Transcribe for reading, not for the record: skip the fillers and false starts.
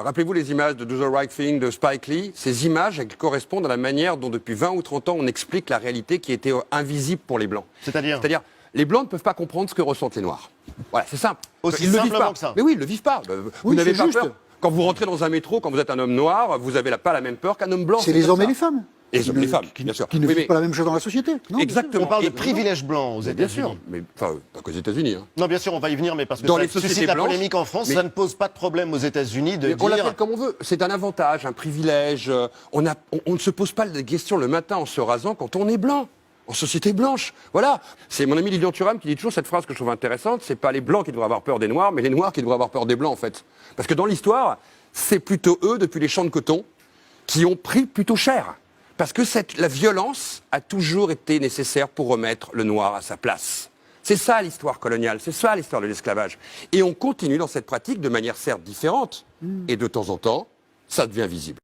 Rappelez-vous les images de Do the Right Thing de Spike Lee. Ces images, elles correspondent à la manière dont depuis 20 ou 30 ans on explique la réalité qui était invisible pour les Blancs. C'est-à-dire les Blancs ne peuvent pas comprendre ce que ressentent les Noirs. Voilà, c'est simple. Aussi Ils ne le vivent simplement pas. que ça. Mais oui, ils ne le vivent pas. Vous Oui, n'avez c'est pas juste. peur. Quand vous rentrez dans un métro, quand vous êtes un homme noir, vous n'avez pas la même peur qu'un homme blanc. C'est les comme hommes ça. et les femmes. Et les hommes et les femmes, qui, bien sûr. Qui ne Oui, vivent mais- pas la même chose dans la société. Non, Exactement. On parle de Et- privilèges blancs aux Mais bien sûr, États-Unis. mais pas qu'aux États-Unis. Hein. Non, bien sûr, on va y venir, mais parce que Dans ça les sociétés suscite la blanches, polémique en France, mais- ça ne pose pas de problème aux États-Unis de Mais on l'appelle dire... comme on veut. C'est un avantage, un privilège. On ne se pose pas la question le matin en se rasant quand on est blanc. En société blanche. Voilà. C'est mon ami Lilian Thuram qui dit toujours cette phrase que je trouve intéressante. C'est pas les blancs qui devraient avoir peur des noirs, mais les noirs qui devraient avoir peur des blancs, en fait. Parce que dans l'histoire, c'est plutôt eux, depuis les champs de coton, qui ont pris plutôt cher. Parce que la violence a toujours été nécessaire pour remettre le noir à sa place. C'est ça l'histoire coloniale, c'est ça l'histoire de l'esclavage. Et on continue dans cette pratique de manière certes différente. Et de temps en temps, ça devient visible.